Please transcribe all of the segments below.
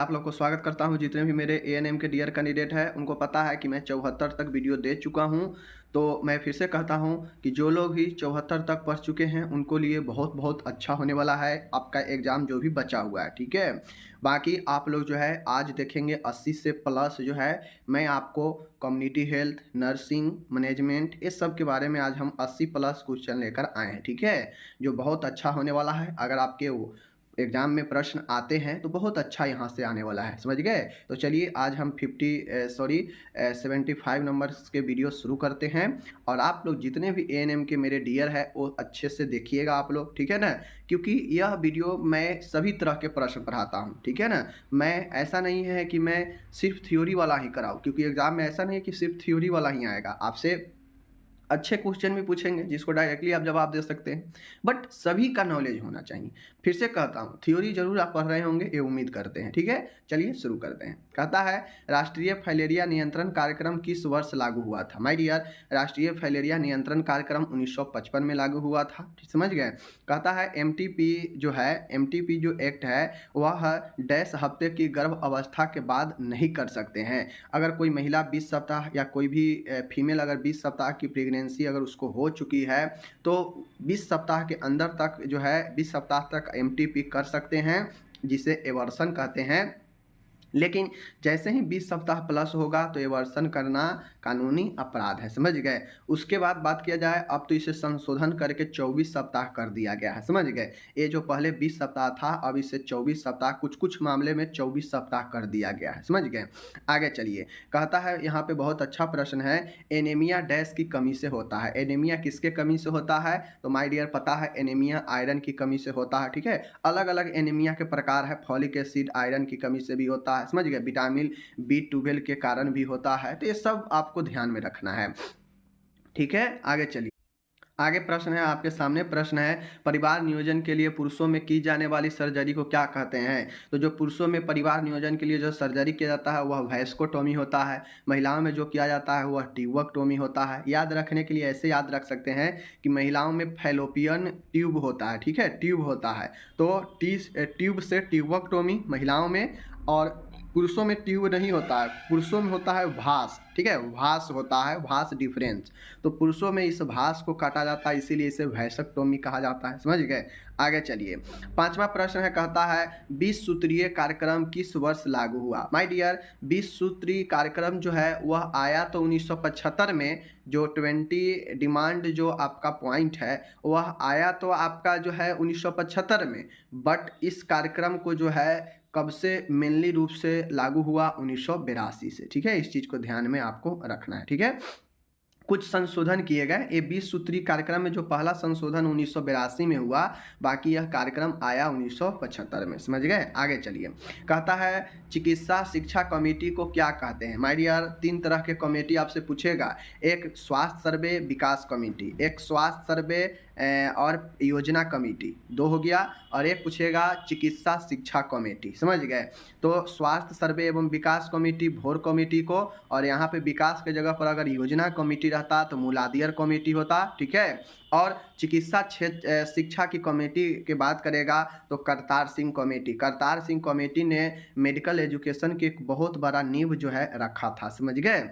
आप लोग को स्वागत करता हूं। जितने भी मेरे एएनएम के डियर कैंडिडेट हैं उनको पता है कि मैं 74 तक वीडियो दे चुका हूं। तो मैं फिर से कहता हूं कि जो लोग भी 74 तक पढ़ चुके हैं उनको लिए बहुत बहुत अच्छा होने वाला है आपका एग्ज़ाम जो भी बचा हुआ है, ठीक है। बाकी आप लोग जो है आज देखेंगे 80 से प्लस जो है मैं आपको कम्युनिटी हेल्थ, नर्सिंग, मैनेजमेंट इस सब के बारे में आज हम 80 प्लस क्वेश्चन लेकर आए हैं, ठीक है। जो बहुत अच्छा होने वाला है। अगर आपके एग्ज़ाम में प्रश्न आते हैं तो बहुत अच्छा यहाँ से आने वाला है, समझ गए। तो चलिए आज हम 75 नंबर्स के वीडियो शुरू करते हैं। और आप लोग जितने भी एएनएम के मेरे डियर है वो अच्छे से देखिएगा आप लोग, ठीक है ना। क्योंकि यह वीडियो मैं सभी तरह के प्रश्न पढ़ाता हूँ, ठीक है ना। मैं ऐसा नहीं है कि मैं सिर्फ थ्योरी वाला ही कराऊँ, क्योंकि एग्ज़ाम में ऐसा नहीं है कि सिर्फ थ्योरी वाला ही आएगा। आपसे अच्छे क्वेश्चन भी पूछेंगे जिसको डायरेक्टली आप जवाब दे सकते हैं, बट सभी का नॉलेज होना चाहिए। फिर से कहता हूँ, थ्योरी जरूर आप पढ़ रहे होंगे, ये उम्मीद करते हैं, ठीक है। चलिए शुरू करते हैं। कहता है राष्ट्रीय फाइलेरिया नियंत्रण कार्यक्रम किस वर्ष लागू हुआ था। माय डियर, राष्ट्रीय फाइलेरिया नियंत्रण कार्यक्रम 1955 में लागू हुआ था, समझ गए। कहता है एमटीपी जो है, एमटीपी जो एक्ट है वह डैश हफ्ते की गर्भ अवस्था के बाद नहीं कर सकते हैं। अगर कोई महिला 20 सप्ताह या कोई भी फीमेल अगर 20 सप्ताह की प्रेगनेंसी अगर उसको हो चुकी है तो 20 सप्ताह के अंदर तक जो है 20 सप्ताह तक एमटीपी कर सकते हैं, जिसे एवर्सन कहते हैं। लेकिन जैसे ही 20 सप्ताह प्लस होगा तो एवर्सन करना कानूनी अपराध है, समझ गए। उसके बाद बात किया जाए, अब तो इसे संशोधन करके 24 सप्ताह कर दिया गया है, समझ गए। ये जो पहले 20 सप्ताह था अब इसे 24 सप्ताह, कुछ कुछ मामले में 24 सप्ताह कर दिया गया है, समझ गए। आगे चलिए। कहता है यहाँ पे बहुत अच्छा प्रश्न है, एनीमिया डैश की कमी से होता है। एनीमिया किसके कमी से होता है? तो माय डियर पता है, एनीमिया आयरन की कमी से होता है, ठीक है। अलग अलग एनीमिया के प्रकार है, फॉलिक एसिड आयरन की कमी से भी होता है, समझ गए। विटामिन B12 के कारण भी होता है। तो ये सब आपको ध्यान में रखना है, ठीक है। आगे चलिए। आगे प्रश्न है आपके सामने, प्रश्न है परिवार नियोजन के लिए पुरुषों में की जाने वाली सर्जरी को क्या कहते हैं। तो जो पुरुषों में परिवार नियोजन के लिए जो सर्जरी किया जाता है वह वैस्कोटोमी होता है। महिलाओं में जो किया जाता है वह ट्यूबेक्टोमी होता है। याद रखने के लिए ऐसे याद रख सकते हैं कि महिलाओं में फैलोपियन ट्यूब होता है, ठीक है, ट्यूब होता है। तो ट्यूब से ट्यूबेक्टोमी महिलाओं में, और पुरुषों में ट्यूब नहीं होता है, पुरुषों में होता है भास, ठीक है, भास होता है, भास डिफरेंस। तो पुरुषों में इस भास को काटा जाता है, इसीलिए इसे वैस्कोटोमी कहा जाता है, समझ गए। आगे चलिए। पांचवा प्रश्न है, कहता है 20 सूत्रीय कार्यक्रम किस वर्ष लागू हुआ। माय डियर, 20 सूत्रीय कार्यक्रम जो है वह आया तो 1975 में। जो 20 डिमांड जो आपका पॉइंट है वह आया तो आपका जो है 1975 में, बट इस कार्यक्रम को जो है कब से मेनली रूप से लागू हुआ? 1982 से, ठीक है। इस चीज़ को ध्यान में आपको रखना है, ठीक है। कुछ संशोधन किए गए। ये 20 सूत्रीय कार्यक्रम में जो पहला संशोधन 1982 में हुआ, बाकी यह कार्यक्रम आया 1975 में, समझ गए। आगे चलिए। कहता है चिकित्सा शिक्षा कमेटी को क्या कहते हैं। माय डियर, 3 तरह के कमेटी आपसे पूछेगा। एक स्वास्थ्य सर्वे विकास कमेटी, एक स्वास्थ्य सर्वे और योजना कमेटी, 2 हो गया। और एक पूछेगा चिकित्सा शिक्षा कमेटी, समझ गए। तो स्वास्थ्य सर्वे एवं विकास कमेटी भोर कमेटी को, और यहाँ पे विकास के जगह पर अगर योजना कमेटी रहता तो मूलाधार कमेटी होता, ठीक है। और चिकित्सा क्षेत्र शिक्षा की कमेटी की बात करेगा तो करतार सिंह कमेटी। करतार सिंह कमेटी ने मेडिकल एजुकेशन की एक बहुत बड़ा नींव जो है रखा था, समझ गए।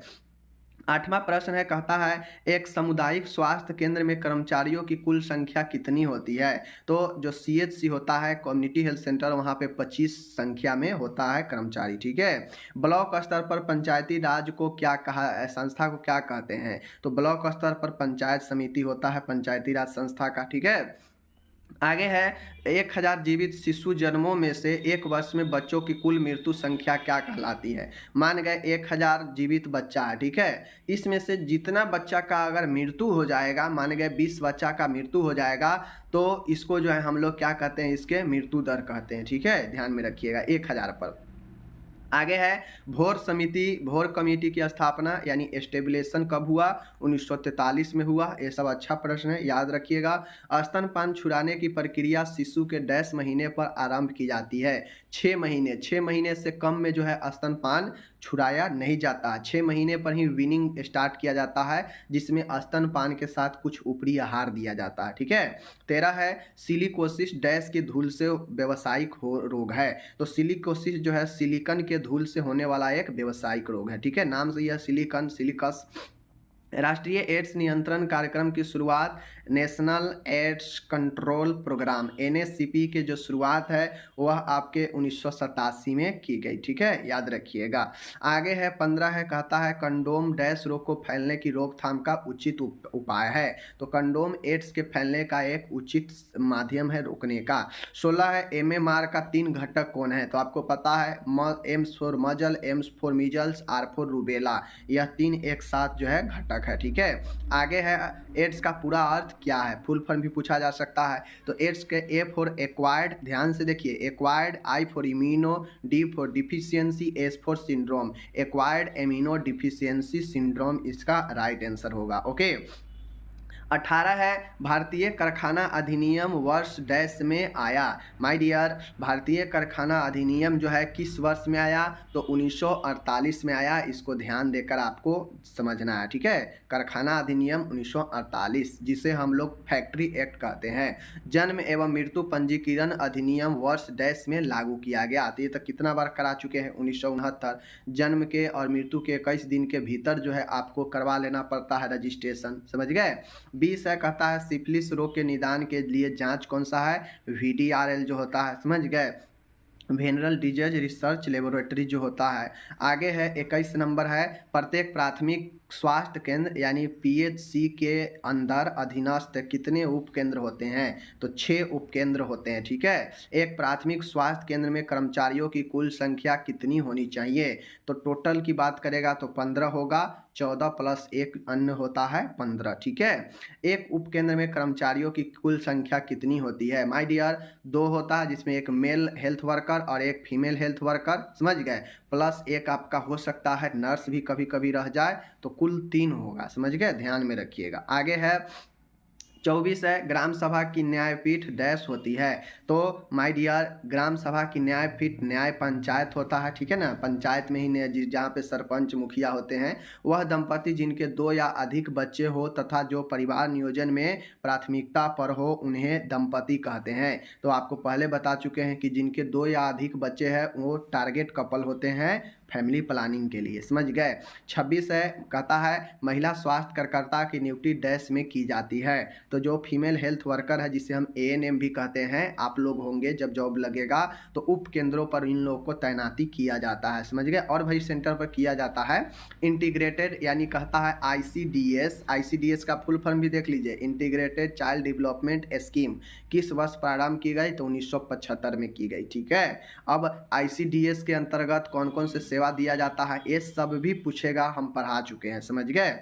8वां प्रश्न है, कहता है एक सामुदायिक स्वास्थ्य केंद्र में कर्मचारियों की कुल संख्या कितनी होती है। तो जो CHC होता है, कम्युनिटी हेल्थ सेंटर, वहाँ पे 25 संख्या में होता है कर्मचारी, ठीक है। ब्लॉक स्तर पर पंचायती राज को क्या कहा, संस्था को क्या कहते हैं। तो ब्लॉक स्तर पर पंचायत समिति होता है पंचायती राज संस्था का, ठीक है। आगे है 1000 जीवित शिशु जन्मों में से एक वर्ष में बच्चों की कुल मृत्यु संख्या क्या कहलाती है। मान गए 1000 जीवित बच्चा है, ठीक है। इसमें से जितना बच्चा का अगर मृत्यु हो जाएगा, मान गए 20 बच्चा का मृत्यु हो जाएगा, तो इसको जो है हम लोग क्या कहते हैं, इसके मृत्यु दर कहते हैं, ठीक है। ध्यान में रखिएगा 1000 पर। आगे है भोर कमेटी की स्थापना यानी एस्टेब्लिशन कब हुआ? 1943 में हुआ। ये सब अच्छा प्रश्न है, याद रखिएगा। स्तनपान छुड़ाने की प्रक्रिया शिशु के 10 महीने पर आरंभ की जाती है। 6 महीने से कम में जो है स्तनपान छुड़ाया नहीं जाता। 6 महीने पर ही वीनिंग स्टार्ट किया जाता है, जिसमें स्तनपान के साथ कुछ ऊपरी आहार दिया जाता है। ठीक है। 13 है सिलिकोसिस डैश के धूल से व्यावसायिक रोग है। तो सिलिकोसिस जो है सिलिकन के धूल से होने वाला एक व्यावसायिक रोग है। ठीक है, नाम से यह सिलिकस। राष्ट्रीय एड्स नियंत्रण कार्यक्रम की शुरुआत national AIDS control programme NSCP के जो शुरुआत है वह आपके 1987 में की गई। ठीक है, याद रखिएगा। आगे है 15 है, कहता है कंडोम डैश रोग को फैलने की रोकथाम का उचित उपाय है। तो कंडोम एड्स के फैलने का एक उचित माध्यम है रोकने का। 16 है एमएमआर का 3 घटक कौन है? तो आपको पता है M's for measles, M's for measles, R for rubella, यह 3 एक साथ जो है घटक है। ठीक है। आगे है एड्स का पूरा अर्थ क्या है, फुल फॉर्म भी पूछा जा सकता है। तो एड्स के ए फॉर एक्वायर्ड, ध्यान से देखिए, acquired, I for immuno, D for deficiency, S for syndrome. Acquired immuno deficiency syndrome इसका राइट आंसर होगा। ओके। 18 है भारतीय कारखाना अधिनियम वर्ष डैश में आया। माय डियर, भारतीय कारखाना अधिनियम जो है किस वर्ष में आया? तो 1948 में आया। इसको ध्यान देकर आपको समझना है। ठीक है, कारखाना अधिनियम 1948, जिसे हम लोग फैक्ट्री एक्ट कहते हैं। जन्म एवं मृत्यु पंजीकरण अधिनियम वर्ष डैश में लागू किया गया। तो ये तक कितना बार करा चुके हैं? 1969। जन्म के और मृत्यु के 21 दिन के भीतर जो है आपको करवा लेना पड़ता है रजिस्ट्रेशन, समझ गए। 20 है, कहता है सिफिलिस रोग के निदान के लिए जांच कौन सा है? VDRL जो होता है, समझ गए, वेनरल डिजीज रिसर्च लेबोरेटरी जो होता है। आगे है 21 नंबर है, प्रत्येक प्राथमिक स्वास्थ्य केंद्र यानी PHC के अंदर अधीनस्थ कितने उपकेंद्र होते हैं? तो 6 उपकेंद्र होते हैं। ठीक है। एक प्राथमिक स्वास्थ्य केंद्र में कर्मचारियों की कुल संख्या कितनी होनी चाहिए? तो टोटल की बात करेगा तो 15 होगा, 14 प्लस 1 अन्य होता है 15। ठीक है। एक उपकेंद्र में कर्मचारियों की कुल संख्या कितनी होती है? माय डियर, 2 होता है, जिसमें एक मेल हेल्थ वर्कर और एक फीमेल हेल्थ वर्कर, समझ गए, प्लस एक आपका हो सकता है नर्स भी कभी कभी रह जाए, तो कुल 3 होगा, समझ गए, ध्यान में रखिएगा। आगे है 24 है, ग्राम सभा की न्यायपीठ डैश होती है। तो माय डियर, ग्राम सभा की न्यायपीठ न्याय पंचायत होता है। ठीक है ना, पंचायत में ही जहाँ पे सरपंच मुखिया होते हैं, वह दंपति जिनके 2 या अधिक बच्चे हो तथा जो परिवार नियोजन में प्राथमिकता पर हो उन्हें दंपति कहते हैं। तो आपको पहले बता चुके हैं कि जिनके 2 या अधिक बच्चे हैं वो टारगेट कपल होते हैं फैमिली प्लानिंग के लिए, समझ गए। 26 है, कहता है महिला स्वास्थ्य कार्यकर्ता की नियुक्ति डैश में की जाती है। तो जो फीमेल हेल्थ वर्कर है, जिसे हम ANM भी कहते हैं, आप लोग होंगे जब जॉब लगेगा तो उप केंद्रों पर इन लोगों को तैनाती किया जाता है, समझ गए। और भाई सेंटर पर किया जाता है इंटीग्रेटेड, यानी कहता है ICDS का फुल फॉर्म भी देख लीजिए, इंटीग्रेटेड चाइल्ड डेवलपमेंट स्कीम किस वर्ष प्रारंभ की गई? तो 1975 में की गई। ठीक है। अब ICDS के अंतर्गत कौन कौन से सेवा दिया जाता है ये सब भी पूछेगा, हम पढ़ा चुके हैं, समझ गए,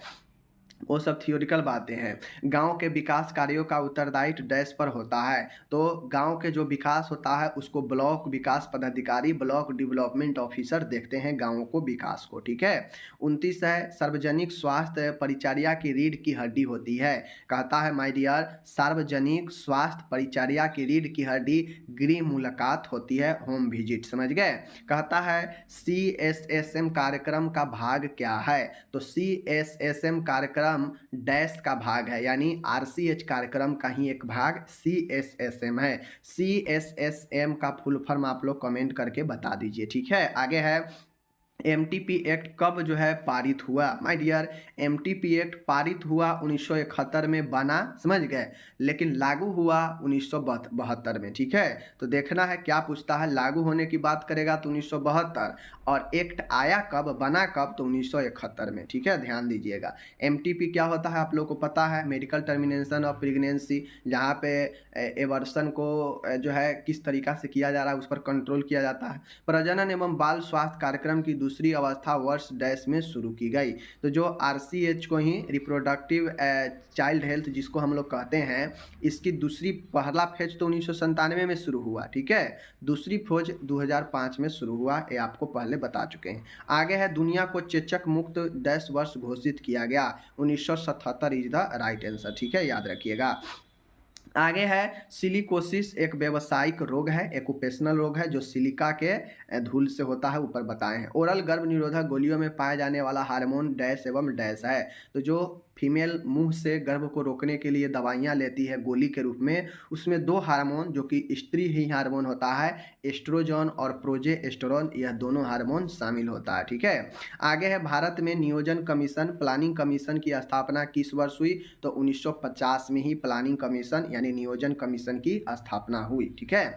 वो सब थियोरिकल बातें हैं। गांव के विकास कार्यों का उत्तरदायित्व डैश पर होता है। तो गांव के जो विकास होता है उसको ब्लॉक विकास पदाधिकारी, ब्लॉक डेवलपमेंट ऑफिसर देखते हैं गांवों को विकास को। ठीक है। 29 है, सार्वजनिक स्वास्थ्य परिचर्या की रीढ़ की हड्डी होती है। कहता है माय डियर, सार्वजनिक स्वास्थ्य परिचर्या की रीढ़ की हड्डी गृह मुलाकात होती है, होम विजिट, समझ गए। कहता है CSSM कार्यक्रम का भाग क्या है? तो CSSM कार्यक्रम डैश का भाग है, यानी RCH कार्यक्रम का ही एक भाग CSSM है। CSSM का फुल फॉर्म आप लोग कमेंट करके बता दीजिए। ठीक है। आगे है MTP एक्ट कब जो है पारित हुआ? माय डियर, MTP एक्ट पारित हुआ 1971 में बना, समझ गए, लेकिन लागू हुआ 1972 में। ठीक है। तो देखना है क्या पूछता है, लागू होने की बात करेगा तो 1972, और एक्ट आया कब, बना कब? तो 1971 में। ठीक है, ध्यान दीजिएगा। MTP क्या होता है आप लोग को पता है, मेडिकल टर्मिनेशन ऑफ प्रेगनेंसी, जहाँ पे एवर्सन को जो है किस तरीका से किया जा रहा है उस पर कंट्रोल किया जाता है। प्रजनन एवं बाल स्वास्थ्य कार्यक्रम की दूसरी अवस्था वर्ष डैश में शुरू की गई। तो जो आरसीएच को ही रिप्रोडक्टिव चाइल्ड हेल्थ जिसको हम लोग कहते हैं, इसकी दूसरी पहला फेज तो 1997 में शुरू हुआ, ठीक है। दूसरी खोज 2005 में शुरू हुआ, ये आपको पहले बता चुके हैं। आगे है दुनिया को चेचक मुक्त डैश वर्ष घोषित किया गया, 1977 इज द राइट आंसर, ठीक है, याद रखिएगा। आगे है सिलिकोसिस एक व्यावसायिक रोग है, एक्यूपेशनल रोग है जो सिलिका के धूल से होता है, ऊपर बताए हैं। ओरल गर्भ निरोधक गोलियों में पाया जाने वाला हार्मोन डैश एवं डैश है। तो जो फीमेल मुंह से गर्भ को रोकने के लिए दवाइयाँ लेती है गोली के रूप में, उसमें दो हार्मोन जो कि स्त्री ही हार्मोन होता है, एस्ट्रोजन और प्रोजेस्टेरोन, यह दोनों हार्मोन शामिल होता है, ठीक है। आगे है भारत में नियोजन कमीशन प्लानिंग कमीशन की स्थापना किस वर्ष हुई? तो 1950 में ही प्लानिंग कमीशन यानी नियोजन कमीशन की स्थापना हुई, ठीक है।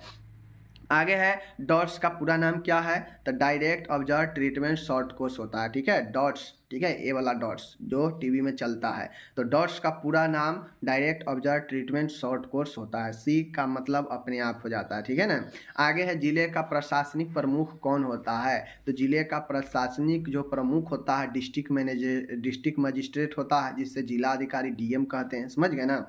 आगे है डॉट्स का पूरा नाम क्या है? तो direct observe treatment short course होता है, ठीक है, डॉट्स, ठीक है, ये वाला डॉट्स जो टीवी में चलता है। तो डॉट्स का पूरा नाम direct observe treatment short course होता है, सी का मतलब अपने आप हो जाता है, ठीक है ना। आगे है जिले का प्रशासनिक प्रमुख कौन होता है? तो जिले का प्रशासनिक जो प्रमुख होता है डिस्ट्रिक्ट मजिस्ट्रेट होता है, जिससे जिला अधिकारी डीएम कहते हैं, समझ गए ना।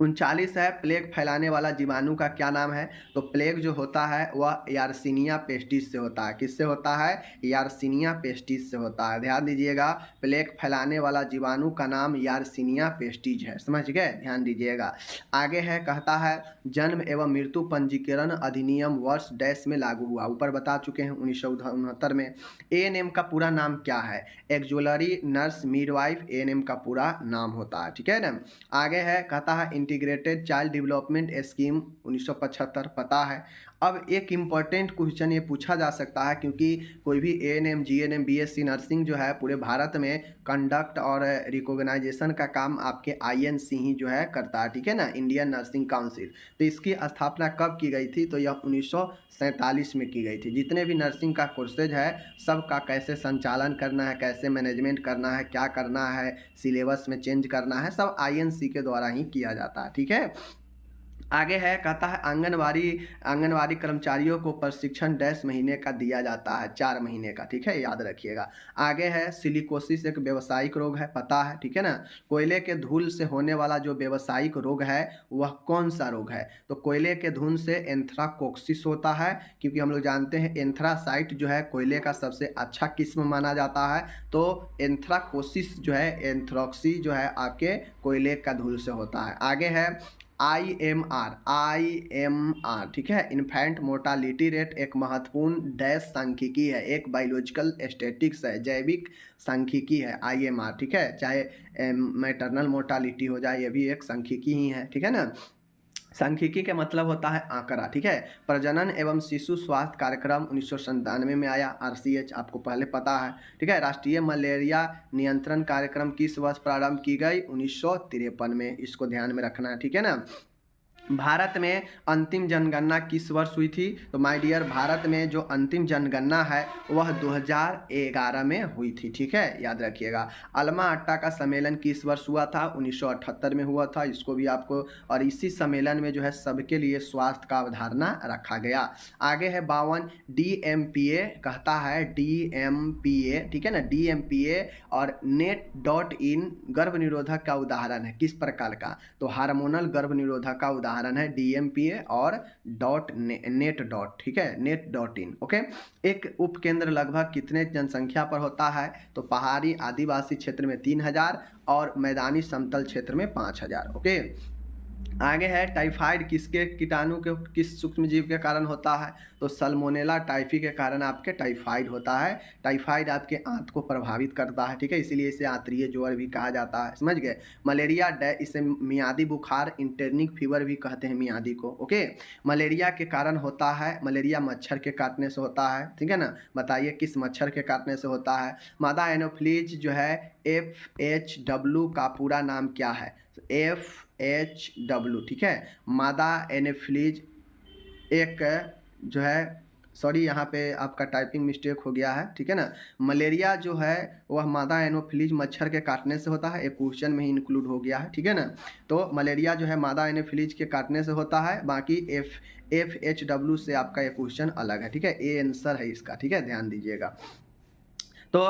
39 है प्लेग फैलाने वाला जीवाणु का क्या नाम है? तो प्लेग जो होता है वह यार्सिनिया पेस्टिस से होता है। किससे होता है? यार्सिनिया पेस्टिस से होता है। ध्यान दीजिएगा, प्लेग फैलाने वाला जीवाणु का नाम यार्सिनिया पेस्टिस है, समझ गए, ध्यान दीजिएगा। आगे है कहता है जन्म एवं मृत्यु पंजीकरण अधिनियम वर्ष डैश में लागू हुआ, ऊपर बता चुके हैं 1969 में। एएनएम का पूरा नाम क्या है? एक्जुअलरी नर्स मिडवाइफ एएनएम का पूरा नाम होता है, ठीक है ना। आगे है कहता है इंटीग्रेटेड चाइल्ड डेवलपमेंट स्कीम 1975, पता है। अब एक इम्पॉर्टेंट क्वेश्चन ये पूछा जा सकता है क्योंकि कोई भी एएनएम जीएनएम बीएससी नर्सिंग जो है पूरे भारत में कंडक्ट और रिकॉग्नाइजेशन का काम आपके आईएनसी ही जो है करता है, ठीक है ना, इंडियन नर्सिंग काउंसिल। तो इसकी स्थापना कब की गई थी? तो यह 1947 में की गई थी। जितने भी नर्सिंग का कोर्सेज है सबका कैसे संचालन करना है, कैसे मैनेजमेंट करना है, क्या करना है, सिलेबस में चेंज करना है, सब आईएनसी के द्वारा ही किया जाता है, ठीक है। आगे है कहता है आंगनवाड़ी कर्मचारियों को प्रशिक्षण डैश महीने का दिया जाता है, 4 महीने का, ठीक है, याद रखिएगा। आगे है सिलिकोसिस एक व्यावसायिक रोग है, पता है, ठीक है ना। कोयले के धूल से होने वाला जो व्यावसायिक रोग है वह कौन सा रोग है? तो कोयले के धूल से एंथ्राकोक्सिस होता है, क्योंकि हम लोग जानते हैं एंथ्रासाइट जो है कोयले का सबसे अच्छा किस्म माना जाता है। तो एंथ्राकोसिस जो है, एंथ्रोक्सी जो है आपके कोयले का धूल से होता है। आगे है आईएमआर, ठीक है, इन्फेंट मोर्टालिटी रेट एक महत्वपूर्ण डैश सांख्यिकी है, एक बायोलॉजिकल स्टैटिक्स है, जैविक सांख्यिकी है आईएमआर, ठीक है, चाहे मैटरनल मोर्टालिटी हो जाए, ये भी एक सांख्यिकी ही है, ठीक है ना। सांख्यिकी का मतलब होता है आंकड़ा, ठीक है। प्रजनन एवं शिशु स्वास्थ्य कार्यक्रम 1997 में आया, आरसीएच आपको पहले पता है, ठीक है। राष्ट्रीय मलेरिया नियंत्रण कार्यक्रम किस वर्ष प्रारंभ की गई? 1953 में, इसको ध्यान में रखना है, ठीक है ना। भारत में अंतिम जनगणना किस वर्ष हुई थी? तो माय डियर, भारत में जो अंतिम जनगणना है वह 2011 में हुई थी, ठीक है, याद रखिएगा। अल्मा अट्टा का सम्मेलन किस वर्ष हुआ था? 1978 में हुआ था, इसको भी आपको, और इसी सम्मेलन में जो है सबके लिए स्वास्थ्य का अवधारणा रखा गया। आगे है 52 DMPA, कहता है DMPA, ठीक है ना, DMPA और net.in गर्भ निरोधक का उदाहरण है, किस प्रकार का? तो हार्मोनल गर्भ निरोधक का उदाहरण है DMPA और नेट डॉट, ठीक है, net.in, ओके। एक उपकेंद्र लगभग कितने जनसंख्या पर होता है? तो पहाड़ी आदिवासी क्षेत्र में 3000 और मैदानी समतल क्षेत्र में 5000, ओके। आगे है टाइफाइड किसके कीटाणु के, किस सूक्ष्मजीव के कारण होता है? तो सल्मोनेला टाइफी के कारण आपके टाइफाइड होता है। टाइफाइड आपके आंत को प्रभावित करता है, ठीक है, इसीलिए इसे आंतरीय ज्वर भी कहा जाता है, समझ गए। मलेरिया इसे मियादी बुखार, इंटर्निक फीवर भी कहते हैं मियादी को, ओके। मलेरिया के कारण होता है, मलेरिया मच्छर के काटने से होता है, ठीक है ना। बताइए किस मच्छर के काटने से होता है? मादा एनोफ्लीज जो है FHW का पूरा नाम क्या है? FHW, ठीक है, मादा एनोफ्लीज एक जो है सॉरी यहाँ पे आपका टाइपिंग मिस्टेक हो गया है, ठीक है ना। मलेरिया जो है वह मादा एनोफिलीज मच्छर के काटने से होता है, एक क्वेश्चन में ही इंक्लूड हो गया है, ठीक है ना। तो मलेरिया जो है मादा एनोफिलीज के काटने से होता है, बाकी FHW से आपका ये क्वेश्चन अलग है, ठीक है। ए आंसर है इसका, ठीक है, ध्यान दीजिएगा। तो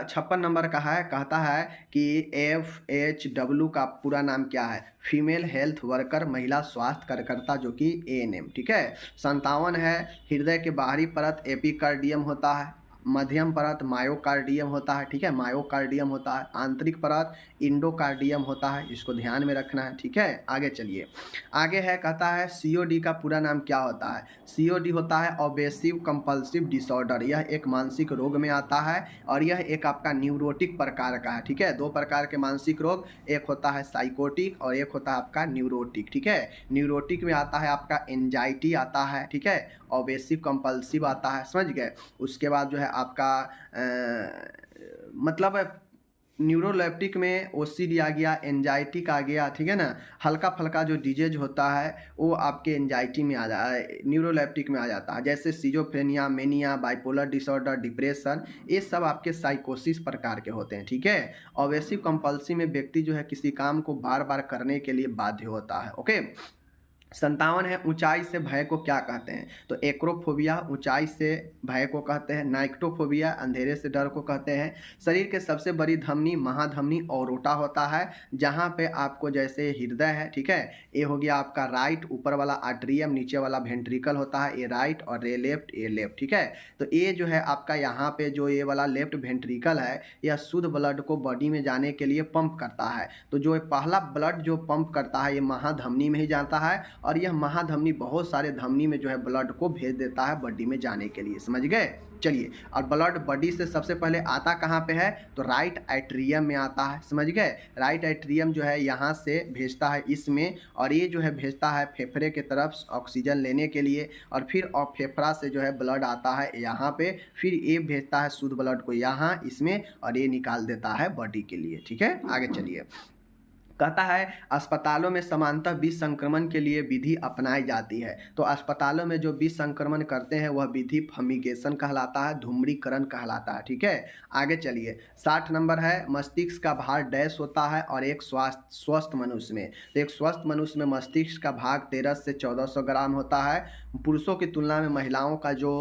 56 नंबर का है, कहता है कि FHW का पूरा नाम क्या है? फीमेल हेल्थ वर्कर, महिला स्वास्थ्य कार्यकर्ता, जो कि ANM, ठीक है। 57 है, हृदय के बाहरी परत एपिकार्डियम होता है, मध्यम परत मायोकार्डियम होता है, ठीक है, मायोकार्डियम होता है, आंतरिक परत इंडोकार्डियम होता है, इसको ध्यान में रखना है, ठीक है। आगे चलिए, आगे है, कहता है COD का पूरा नाम क्या होता है? COD होता है ऑब्सेसिव कंपल्सिव डिसऑर्डर, यह एक मानसिक रोग में आता है और यह एक आपका न्यूरोटिक प्रकार का है, ठीक है। दो प्रकार के मानसिक रोग, एक होता है साइकोटिक और एक होता है आपका न्यूरोटिक, ठीक है। न्यूरोटिक में आता है आपका एंजाइटी आता है, ठीक है, ऑब्सेसिव कंपल्सिव आता है, समझ गए। उसके बाद जो है आपका मतलब न्यूरोलेप्टिक में OCD आ गया, एंजाइटिक आ गया, ठीक है ना। हल्का फल्का जो डिजीज होता है वो आपके एंजाइटी में आ जाए, न्यूरोलेप्टिक में आ जाता है, जैसे schizophrenia, mania, bipolar disorder, depression, ये सब आपके साइकोसिस प्रकार के होते हैं, ठीक है। ऑब्सेसिव कंपल्सिव में व्यक्ति जो है किसी काम को बार बार करने के लिए बाध्य होता है, ओके। 57 है, ऊंचाई से भय को क्या कहते हैं? तो एक्रोफोबिया ऊंचाई से भय को कहते हैं, नाइक्टोफोबिया अंधेरे से डर को कहते हैं। शरीर के सबसे बड़ी धमनी महाधमनी औरोटा होता है, जहां पे आपको जैसे हृदय है, ठीक है, ये हो गया आपका राइट, ऊपर वाला आर्टरियम, नीचे वाला वेंट्रिकल होता है, ये राइट और ये लेफ्ट, ठीक है। तो ये जो है आपका यहाँ पे जो ये वाला लेफ्ट वेंट्रिकल है, यह शुद्ध ब्लड को बॉडी में जाने के लिए पंप करता है। तो जो पहला ब्लड जो पंप करता है ये महाधमनी में ही जाता है और यह महाधमनी बहुत सारे धमनी में जो है ब्लड को भेज देता है बॉडी में जाने के लिए, समझ गए। चलिए, और ब्लड बॉडी से सबसे पहले आता कहाँ पे है? तो राइट एट्रियम में आता है, समझ गए। राइट एट्रियम जो है यहाँ से भेजता है इसमें, और ये जो है भेजता है फेफड़े के तरफ ऑक्सीजन लेने के लिए, और फिर फेफड़ा से जो है ब्लड आता है यहाँ पे, फिर ये भेजता है शुद्ध ब्लड को यहाँ इसमें, और ये निकाल देता है बॉडी के लिए, ठीक है। आगे चलिए, कहता है अस्पतालों में समानतः विष संक्रमण के लिए विधि अपनाई जाती है। तो अस्पतालों में जो विष संक्रमण करते हैं वह विधि फमिगेशन कहलाता है, धूम्रीकरण कहलाता है, ठीक है। आगे चलिए, 60 नंबर है, मस्तिष्क का भार डैश होता है और एक स्वस्थ मनुष्य में। तो एक स्वस्थ मनुष्य में मस्तिष्क का भाग 1300 से 1400 ग्राम होता है। पुरुषों की तुलना में महिलाओं का जो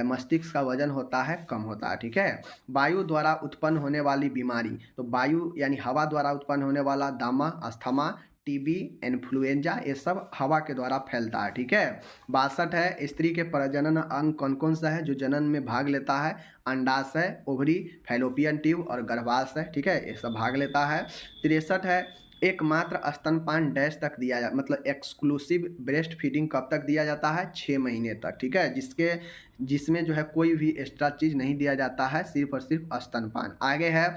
मस्तिष्क का वजन होता है कम होता है, ठीक है। वायु द्वारा उत्पन्न होने वाली बीमारी, तो वायु यानी हवा द्वारा उत्पन्न होने वाला दामा, अस्थमा, TB, इन्फ्लुएंजा, ये सब हवा के द्वारा फैलता है, ठीक है। 62 है, स्त्री के प्रजनन अंग कौन कौन सा है जो जनन में भाग लेता है? अंडाशय, ओवरी, फैलोपियन ट्यूब और गर्भाशय, ठीक है, ये सब भाग लेता है। 63 है, एकमात्र स्तनपान डैश तक दिया जा मतलब एक्सक्लूसिव ब्रेस्ट फीडिंग कब तक दिया जाता है? 6 महीने तक, ठीक है, जिसमें जो है कोई भी एक्स्ट्रा चीज़ नहीं दिया जाता है, सिर्फ और सिर्फ स्तनपान। आगे है,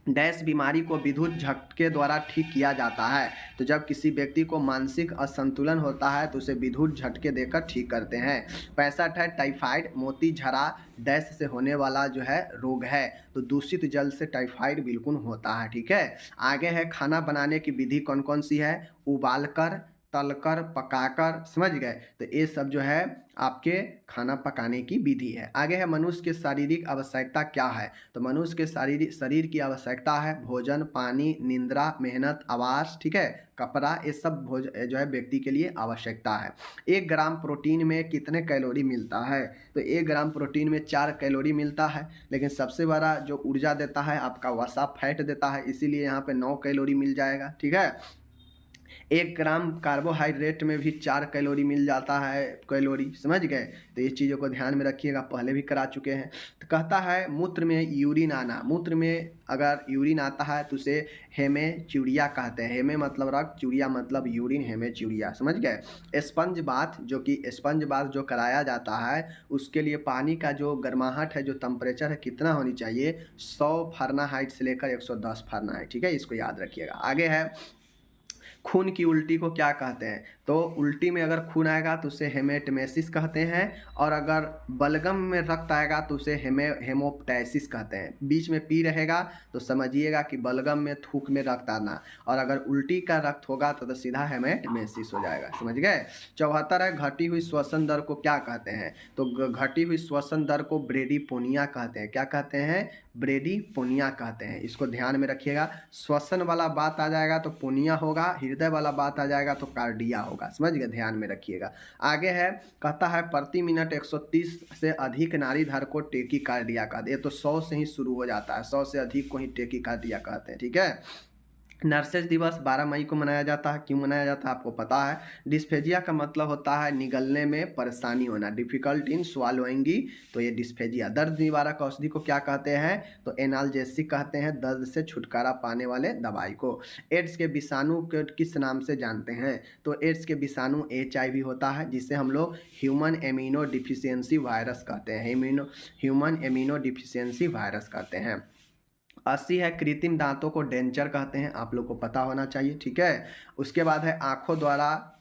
डैश बीमारी को विद्युत झटके द्वारा ठीक किया जाता है। तो जब किसी व्यक्ति को मानसिक असंतुलन होता है तो उसे विद्युत झटके देकर ठीक करते हैं। 65 है, टाइफाइड मोती झरा डैश से होने वाला जो है रोग है। तो दूषित जल से टाइफाइड बिल्कुल होता है, ठीक है। आगे है, खाना बनाने की विधि कौन कौन सी है? उबालकर, तलकर, पकाकर, समझ गए। तो ये सब जो है आपके खाना पकाने की विधि है। आगे है, मनुष्य के शारीरिक आवश्यकता क्या है? तो मनुष्य के शरीर की आवश्यकता है भोजन, पानी, निंद्रा, मेहनत, आवास, ठीक है, कपड़ा, ये सब जो है व्यक्ति के लिए आवश्यकता है। 1 ग्राम प्रोटीन में कितने कैलोरी मिलता है? तो 1 ग्राम प्रोटीन में 4 कैलोरी मिलता है, लेकिन सबसे बड़ा जो ऊर्जा देता है आपका वसा फैट देता है, इसीलिए यहाँ पे 9 कैलोरी मिल जाएगा, ठीक है। 1 ग्राम कार्बोहाइड्रेट में भी 4 कैलोरी मिल जाता है, कैलोरी, समझ गए। तो ये चीज़ों को ध्यान में रखिएगा, पहले भी करा चुके हैं। तो कहता है मूत्र में यूरिन आना, मूत्र में अगर यूरिन आता है तो उसे हेमेच्यूरिया कहते हैं। हेमे मतलब रक्त, चूरिया मतलब यूरिन, हेमेच्यूरिया, समझ गए। स्पंज बाथ, जो कि स्पंज बाथ जो कराया जाता है उसके लिए पानी का जो गर्माहट है, जो टेम्परेचर है, कितना होनी चाहिए? 100 फ़ारेनहाइट से लेकर 110 फ़ारेनहाइट, ठीक है, इसको याद रखिएगा। आगे है, खून की उल्टी को क्या कहते हैं? तो उल्टी में अगर खून आएगा तो उसे हेमेटमेसिस कहते हैं, और अगर बलगम में रक्त आएगा तो उसे हेमोप्टाइसिस कहते हैं। बीच में पी रहेगा तो समझिएगा कि बलगम में थूक में रक्त आना, और अगर उल्टी का रक्त होगा तो सीधा हेमेटमेसिस हो जाएगा। समझ गए। 74 है, घटी हुई श्वसन दर को क्या कहते हैं? तो घटी हुई श्वसन दर को ब्रेडीपोनिया कहते हैं। क्या कहते हैं? ब्रेडीपोनिया कहते हैं। इसको ध्यान में रखिएगा। श्वसन वाला बात आ जाएगा तो पोनिया होगा, हृदय वाला बात आ जाएगा तो कार्डिया होगा। समझ गए, ध्यान में रखिएगा। आगे है, कहता है प्रति मिनट 130 से अधिक नाड़ीधर को टेकीकार्डिया कहते हैं। ये तो 100 से ही शुरू हो जाता है, 100 से अधिक को ही टेकीकार्डिया कहते हैं। ठीक है। नर्सेज दिवस 12 मई को मनाया जाता है। क्यों मनाया जाता है आपको पता है? डिस्फेजिया का मतलब होता है निगलने में परेशानी होना, डिफिकल्ट इन स्वालोइंगी, तो ये डिस्फेजिया। दर्द निवारक औषधि को क्या कहते हैं? तो एनाल्जेसिक कहते हैं, दर्द से छुटकारा पाने वाले दवाई को। एड्स के विषाणु को किस नाम से जानते हैं? तो एड्स के विषाणु HIV होता है, जिसे हम लोग ह्यूमन इम्यूनो डिफिशियंसी वायरस कहते हैं। ह्यूमन इम्यूनो डिफिशियंसी वायरस कहते हैं। 80 है, कृत्रिम दांतों को डेंचर कहते हैं। आप लोग को पता होना चाहिए। ठीक है। उसके बाद है, आँखों द्वारा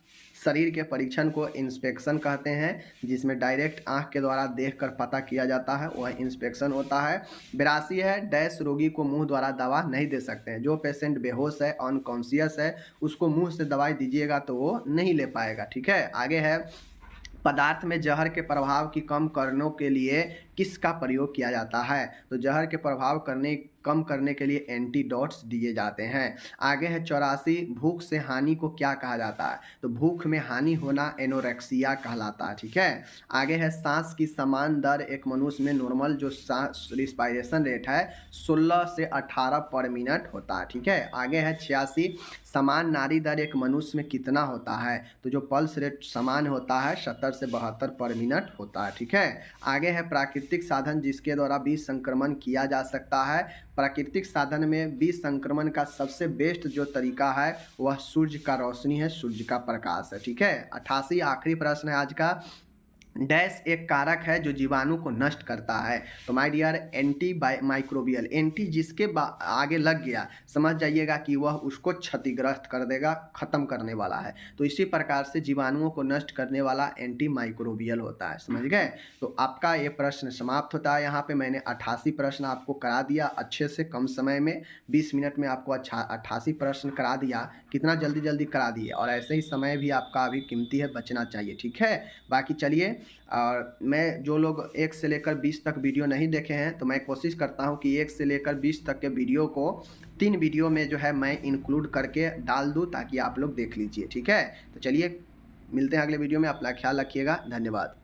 शरीर के परीक्षण को इंस्पेक्शन कहते हैं, जिसमें डायरेक्ट आँख के द्वारा देखकर पता किया जाता है, वह इंस्पेक्शन होता है। 82 है, डैश रोगी को मुंह द्वारा दवा नहीं दे सकते हैं। जो पेशेंट बेहोश है, अनकॉन्शियस है, उसको मुंह से दवाई दीजिएगा तो वो नहीं ले पाएगा। ठीक है। आगे है, पदार्थ में जहर के प्रभाव की कम करने के लिए किसका प्रयोग किया जाता है? तो जहर के प्रभाव कम करने के लिए एंटीडोट्स दिए जाते हैं। आगे है 84, भूख से हानि को क्या कहा जाता है? तो भूख में हानि होना एनोरेक्सिया कहलाता है। ठीक है। आगे है, सांस की समान दर एक मनुष्य में नॉर्मल जो सांस रिस्पायरेशन रेट है 16 से 18 पर मिनट होता है। ठीक है। आगे है 86, समान नाड़ी दर एक मनुष्य में कितना होता है? तो जो पल्स रेट समान होता है 70 से 72 पर मिनट होता है। ठीक है। आगे है, प्राकृतिक साधन जिसके द्वारा बीज संक्रमण किया जा सकता है। प्राकृतिक साधन में बीज संक्रमण का सबसे बेस्ट जो तरीका है वह सूर्य का रोशनी है, सूर्य का प्रकाश है। ठीक है। 88, आखिरी प्रश्न है आज का, डैश एक कारक है जो जीवाणु को नष्ट करता है। तो my dear, anti microbial, anti जिसके आगे लग गया समझ जाइएगा कि वह उसको क्षतिग्रस्त कर देगा, खत्म करने वाला है। तो इसी प्रकार से जीवाणुओं को नष्ट करने वाला एंटी माइक्रोबियल होता है। समझ गए। तो आपका ये प्रश्न समाप्त होता है। यहाँ पे मैंने 88 प्रश्न आपको करा दिया अच्छे से, कम समय में 20 मिनट में आपको 88 प्रश्न करा दिया। कितना जल्दी जल्दी करा दिए, और ऐसे ही समय भी आपका अभी कीमती है, बचना चाहिए। ठीक है। बाकी चलिए, और मैं जो लोग 1 से लेकर 20 तक वीडियो नहीं देखे हैं तो मैं कोशिश करता हूं कि 1 से लेकर 20 तक के वीडियो को 3 वीडियो में जो है मैं इंक्लूड करके डाल दूं, ताकि आप लोग देख लीजिए। ठीक है। तो चलिए, मिलते हैं अगले वीडियो में। अपना ख्याल रखिएगा। धन्यवाद।